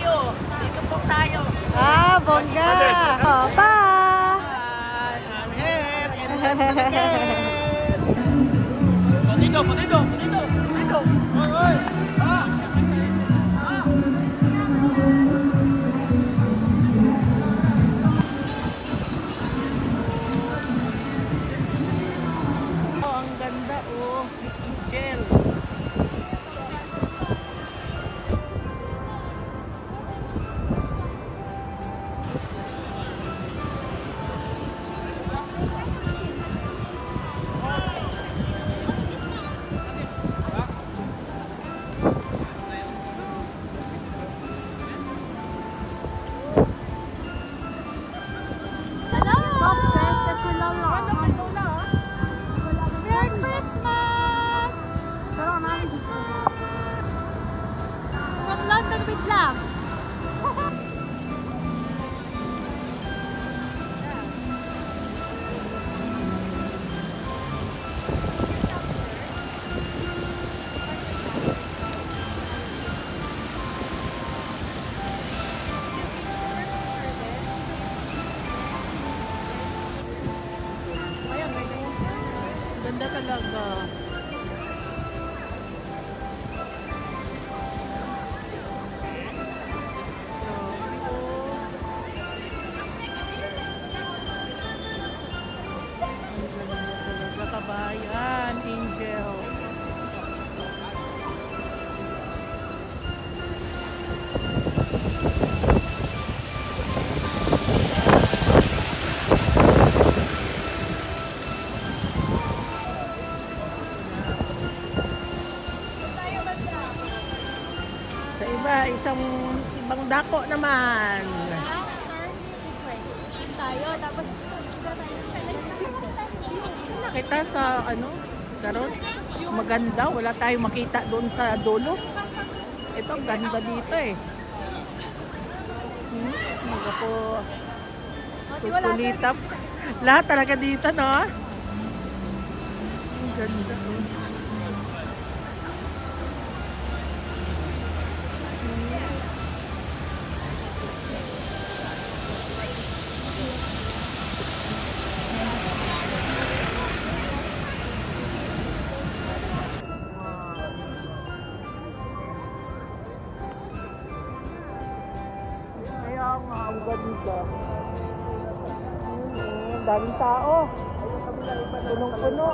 tayo. Dito po tayo. Ah, bongga. Oh, bye. I'm here. And again. Dito. Hoy. Ang ganda oh. Gel. Ganda talaga. Kabayan, Angel. Sa iba, ibang dako naman. Tayo, tapos Nakita sa karon maganda, wala tayong makita doon sa dulo. Ito ganda dito eh. Mga po tutulitap. Lahat talaga dito, no? Ang ganda. Ang ganda. Daming tao. Punong-puno.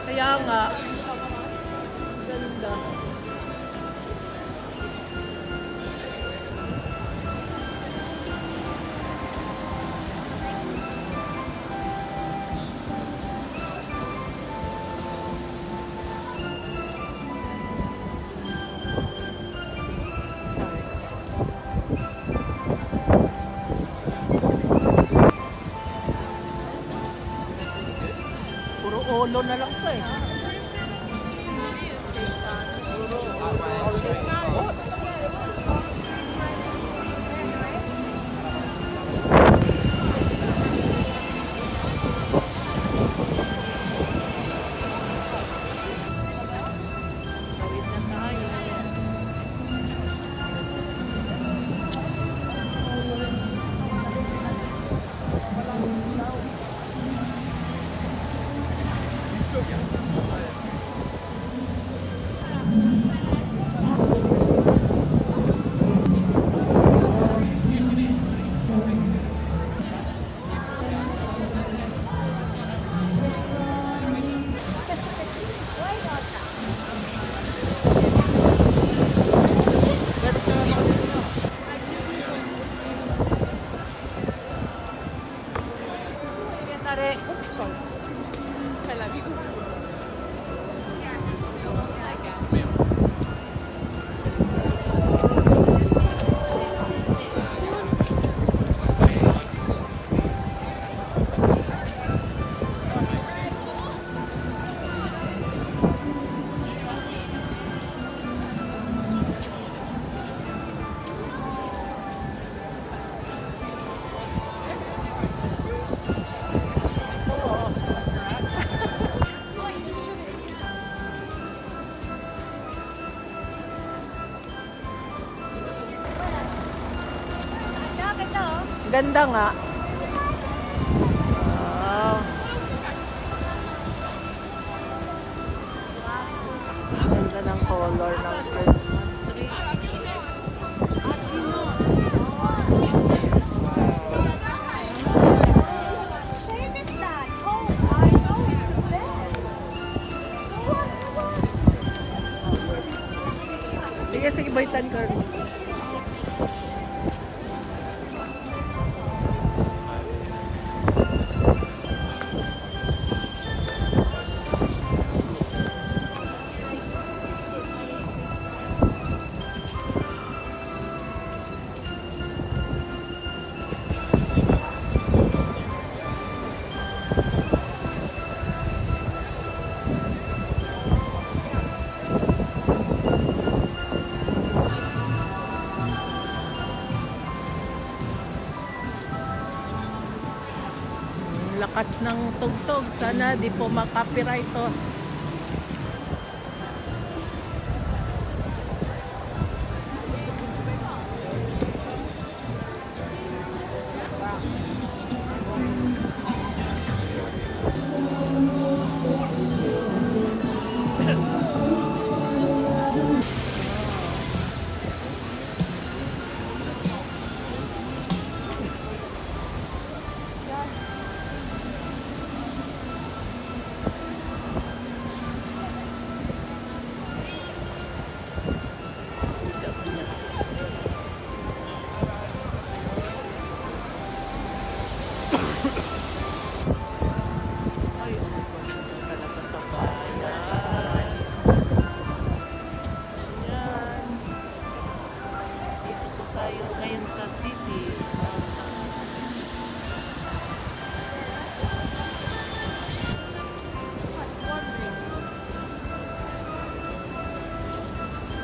Kaya nga, ganda. Puro ulo na lang to eh. Maganda nga. Wow. Ganda ng color ng Christmas tree. Sige, sige, baitan ko. Lakas ng tugtog. Sana di po makapiright to.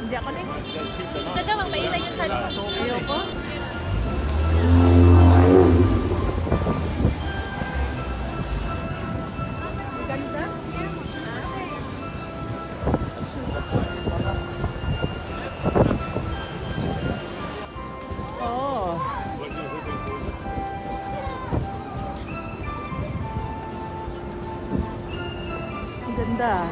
Hindi ako na. Daga, magpaitan yung sali. Ayoko. Ganda. Oh. Ganda.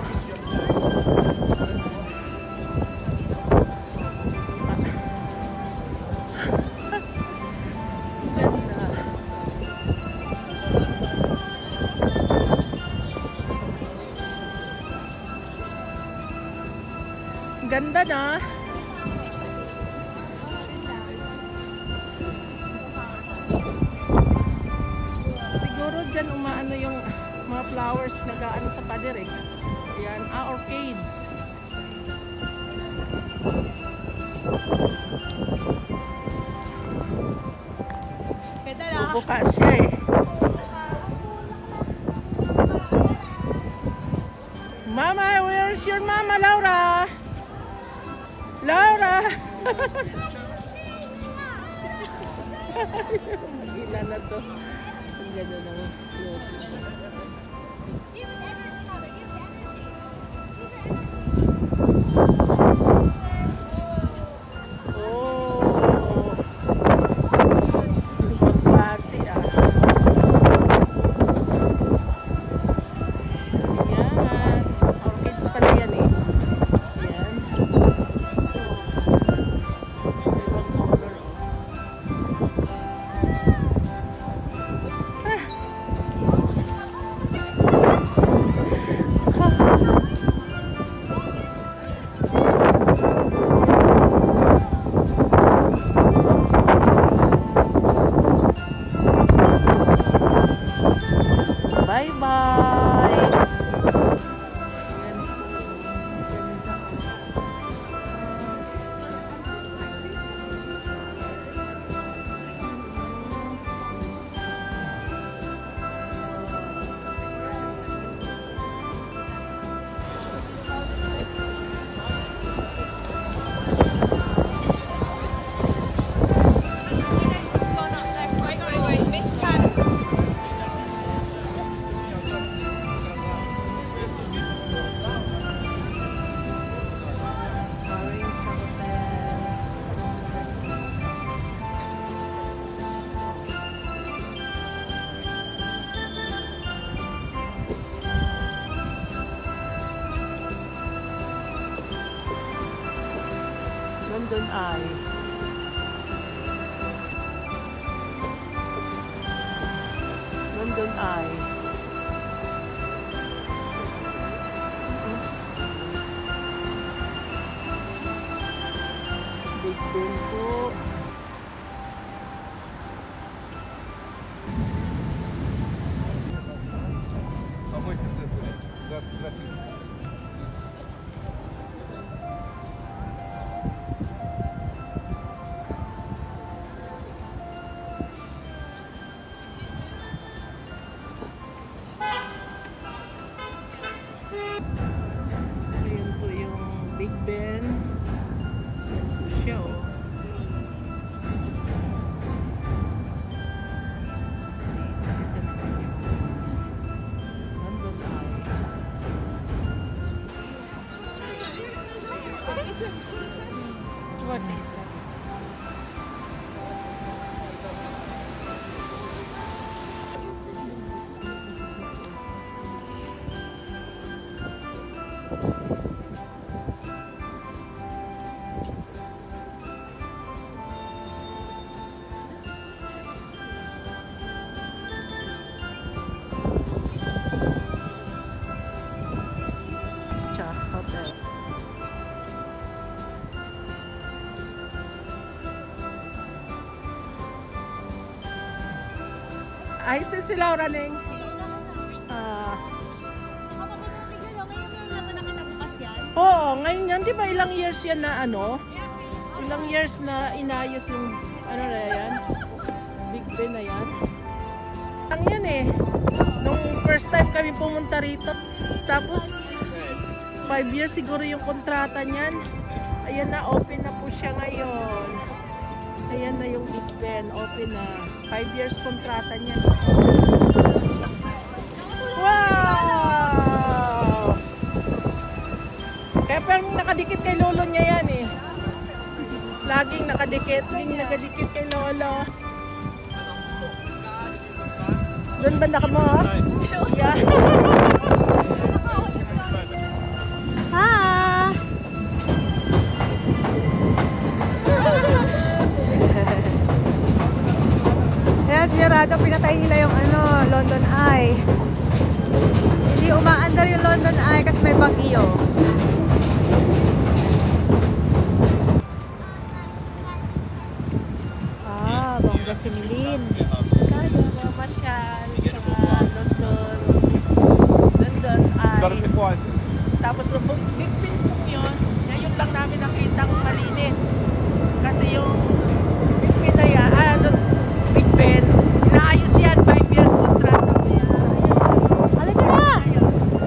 Ganda na. Siguro dyan umaano yung mga flowers na gaano sa pader eh. Ayan, orchids. Ganda na. Bukas siya eh. Mama, where's your mama, Laura? Laura! Magila na to. Ang ganda naman. Oh! Ibang klase ah. Ayan. Orchids pala yan eh. Ayan. Bye-bye! London Eye. London Eye. Big Ben po. Ayun po yung Big Ben. Yan po siya, oh. Bisita natin yung London Eye. Masita. Hotel. Ay, si Laura Ning. Oo, ngayon yan. Di ba ilang years yan na ano? Ilang years na inayos yung ano na yan? Big Ben na yan. Ang yan eh. Nung first time kami pumunta rito. Tapos 5 years siguro yung kontrata niyan. Ayan na, open na po siya ngayon. Ayan na yung Big Ben, open na. 5 years kontrata niya. Wow! Kaya parang nakadikit kay lolo niya yan eh. Laging nakadikit kay lolo. Doon ba na ka mo? Yeah. Kaya sinarado, pinatay nila yung London Eye. Hindi umaandar yung London Eye kasi may bagyo. Bongga Similin. Kaya masyal sa London Eye. Tapos nung Big Ben po yun, ngayon lang namin nakitang malinis. Kasi yung Big Ben na yan, Big Ben, inaayos yan, 5 years kontrata. Halika na!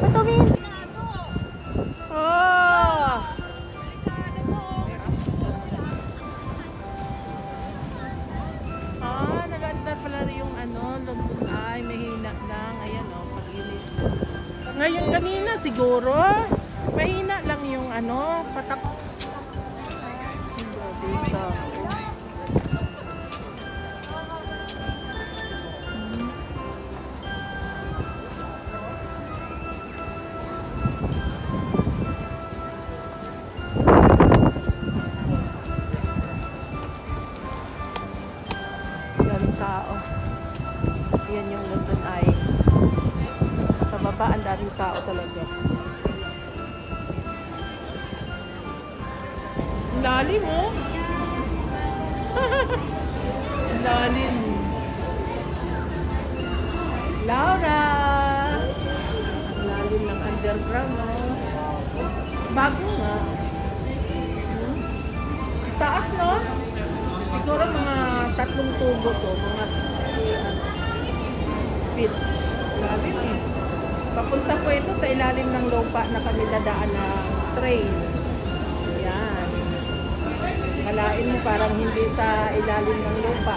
Patumin! Oh! Naganda pala yung London Eye, mahina lang. Ayan o, pag-inis. Ngayon kanina siguro, mahina lang yung patak. Dito. Daming tao. Yan yung London Eye. Sa baba, ang daming tao talaga. Lalim oh. Lalim. Laura. Lalim ng underground oh. Bago nga. Taas no? Siguro mga 3 tubo to, mga 60 feet. Lalim eh. Papunta po ito sa ilalim ng lupa na kami dadaan ng train. Ayan. Kalain mo parang hindi sa ilalim ng lupa.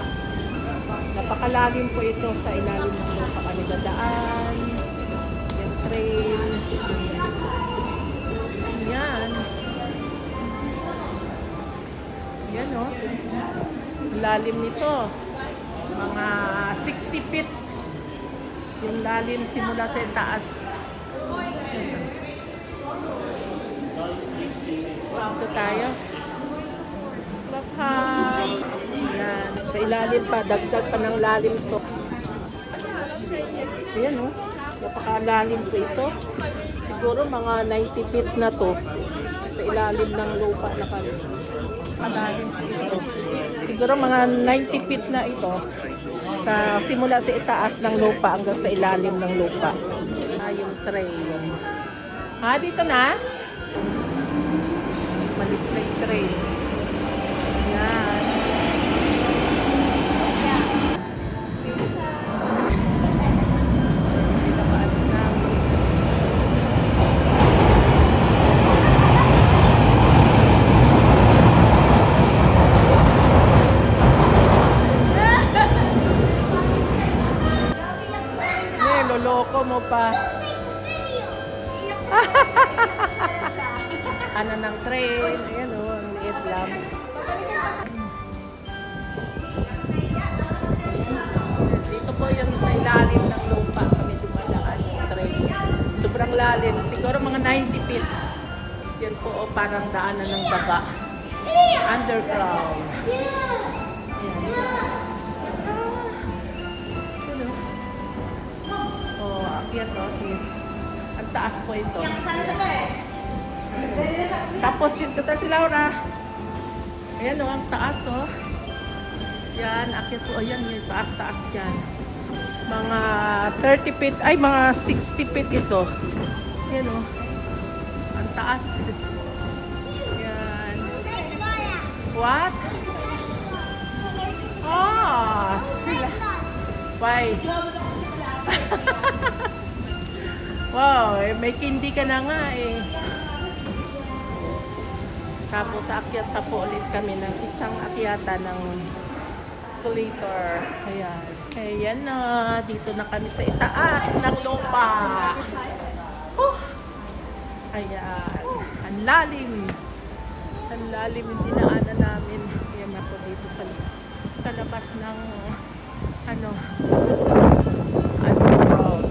Napakalalim po ito sa ilalim ng lupa kami dadaan. Yung train. Ayan. Ayan o. Lalim nito. Mga 60 feet. Yung lalim simula sa taas. Ito tayo. Hi! Yan. Sa ilalim pa, dagdag pa ng lalim to. Ayan oh. Napakalalim po ito. Siguro mga 90 feet na to. Sa ilalim ng lupa na kami. Malalim siguro. Siguro mga 90 feet na ito. Simula sa itaas ng lupa hanggang sa ilalim ng lupa. Yung train. Ha, dito na? Malis na yung train. Yan. Loloko mo pa. Ano ng train. Ayan o, ang liit lang. Dito po yun sa ilalim ng lupa kami dumadaan yung train. Sobrang lalim. Siguro mga 90 feet. Yan po o, parang daanan ng daga. Underground. Ayan o, ang taas po ito. Tapos yun kita si Laura. Ayan o, ang taas o. Yan, akit po. Ayan, yung taas-taas dyan. Mga 30 feet, ay mga 60 feet ito. Ayan o. Ang taas. Yan. What? Ah, sila. Why? Wow, may kindi ka na nga eh. Tapos akyat pa po ulit kami ng isang akyata ng escalator. Ayan. Ayan na. Dito na kami sa itaas ng lupa. Ayan. Ang lalim. Ang lalim yung dinaanan namin. Ayan na po dito sa labas ng road.